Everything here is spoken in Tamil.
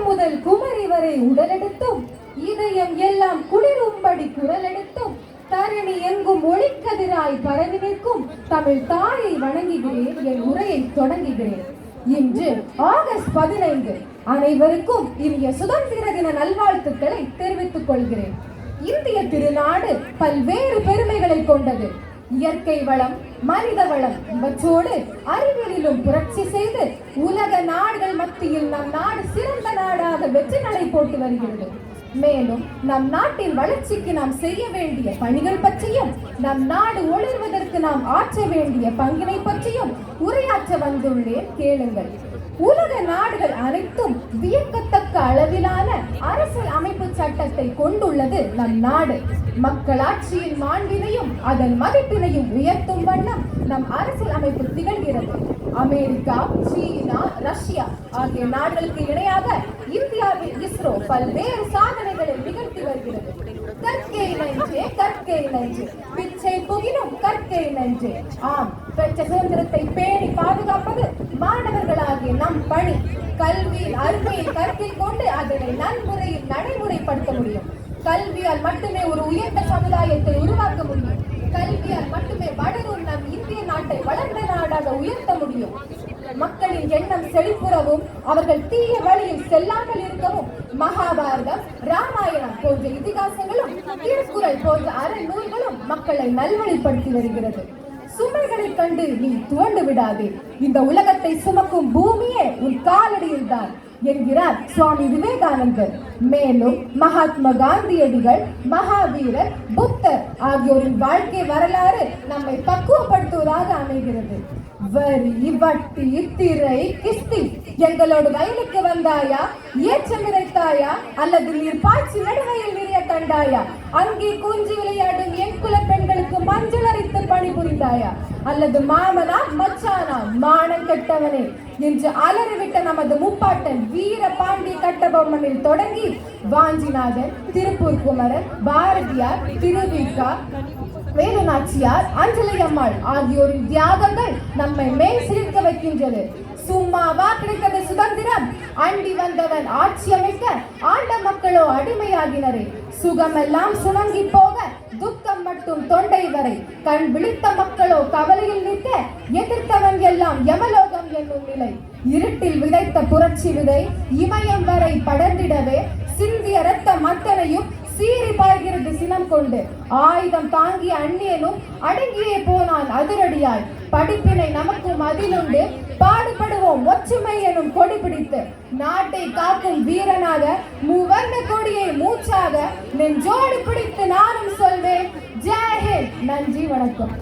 முதல் குமரி வரை உடலெடுத்தும் இதயம் எல்லாம் குளிரும்படி குரலெடுத்தும் தரணி எங்கும் ஒளிக்கதிராய் பரவி நிற்கும் தமிழ் தாயை வணங்குகிறேன். என் உரையை தொடங்குகிறேன். இன்று ஆகஸ்ட் 15 அனைவருக்கும் இனிய சுதந்திர தின நல்வாழ்த்துக்களை தெரிவித்துக் கொள்கிறேன். இந்திய திருநாடு பல்வேறு பெருமைகளை கொண்டது. இயற்கை வளம், மனித வளம் இவற்றோடு அறிவியலிலும் புரட்சி செய்து உலக நாடுகள் மத்தியில் நம் நாடு சிறந்த நாடாக வெற்றி நடை போட்டு வருகிறது. மேலும் நம் நாட்டின் வளர்ச்சிக்கு நாம் செய்ய வேண்டிய பணிகள் பற்றியும் நம் நாடு ஒளிர்வதற்கு நாம் ஆற்ற வேண்டிய பங்கினை பற்றியும் உரையாற்ற வந்துள்ளேன், கேளுங்கள். உலக நாடுகள் அனைத்தும் வியக்கத்தக்க அளவிலான அரசியல் அமைப்பு சட்டத்தை கொண்டுள்ளது நம் நாடு. மக்களாட்சியின் மாண்பினையும் அதன் மதிப்பினையும் உயர்த்தும் வண்ணம் நம் அரசியல் அமைப்பு திகழ்கிறது. அமெரிக்கா, சீனா, ரஷ்யா ஆகிய நாடுகளுக்கு இணையாக இந்தியாவின் இஸ்ரோ பல்வேறு சாதனைகளை நிகழ்த்தி வருகிறது. கற்கை நன்றே, கற்கை நன்றே, பிச்சை புகினும் கற்கை நன்றே. ஆம், பெற்ற சுதந்திரத்தை பேணி பாதுகாப்பது மாணவர்களாகிய நம் பணி. கல்வியின் அருமையை கருத்தில் கொண்டு அதனை நன்முறையில் நடைமுறைப்படுத்த முடியும். கல்வியால் மட்டுமே ஒரு உயர்ந்த சமுதாயத்தை உருவாக்க முடியும். கல்வியால் மட்டுமே வளரும் நம் இந்திய நாட்டை வளர்ந்த நாடாக உயர்த்த முடியும். மக்களின் எண்ணம் செழிப்புறவும் அவர்கள் தீய வழியில் செல்லாமல் இருக்கவும் மகாபாரதம், ராமாயணம் போன்ற இதிகாசங்களும் திருக்குறள் போன்ற அறநூல்களும் மக்களை நல்வழிப்படுத்தி வருகிறது. சுமைகளை கண்டு நீ துவண்டு விடாதே. இந்த உலகத்தை சுமக்கும் பூமியே உன் காலடியில் தான் என்கிறார் சுவாமி விவேகானந்தர். மேலும் மகாத்மா காந்தியடிகள், மகாவீரர், புத்தர் ஆகியோரின் வாழ்க்கை வரலாறு நம்மை பக்குவப்படுத்துவதாக அமைகிறது. வரி, வட்டி, திரை, கிஸ்தி எங்களோடு வயலுக்கு வந்தாயா, ஏற்றம் இறைத்தாயா, அல்லது நீர் பாய்ச்சி நடுவையில் நிறைய கண்டாயா, அங்கே கூஞ்சி விளையாடும் என் குல பெண்களுக்கு மஞ்சள் அரைத்து பணிபுரிந்தாயா, அல்லது மாமனா மச்சானா மானம் கெட்டவனே என்று அலறிவிட்ட நமது முப்பாட்டன் வீர பாண்டிய கட்டபொம்மனில் தொடங்கி வாஞ்சிநாதன், திருப்பூர் குமரன், பாரதியார், திருவிக்கா, வேலுநாச்சியார், அஞ்சலி அம்மாள் ஆகியோரின் தியாகங்கள் நம்மை மேல் சிரிக்க வைக்கின்றது. சும்மாவா கிடைத்தது சுதந்திரம்? அண்டி வந்தவன் ஆட்சி அமைக்க ஆண்ட மக்களோ அடிமையாகினரே. சுகமெல்லாம் சுணங்கி போக துக்கம் மட்டும் தொண்டை வரை. கண் விழித்த மக்களோ கவலையில் நிற்க எதிர்த்தவன் எல்லாம் யமலோகம் என்னும் நிலை. இருட்டில் விதைத்த புரட்சி விதை இமயம் வரை படர்ந்திடவே சிந்திய ரத்த மத்தனையும் சீறி பாய்கிறது சினம் கொண்டு. ஆயுதம் தாங்கிய அந்நியனும் அடங்கியே போனான் அதிரடியாய். படிப்பினை நமக்கும் அதிலுண்டு, பாடுபடுவோம் ஒற்றுமை எனும் கொடி பிடித்து. நாட்டை காக்கும் வீரனாக மூவர்ண கொடியை மூச்சாக நெஞ்சோடு பிடித்து நானும் சொல்வேன் ஜெய் ஹிந்த். நன்றி, வணக்கம்.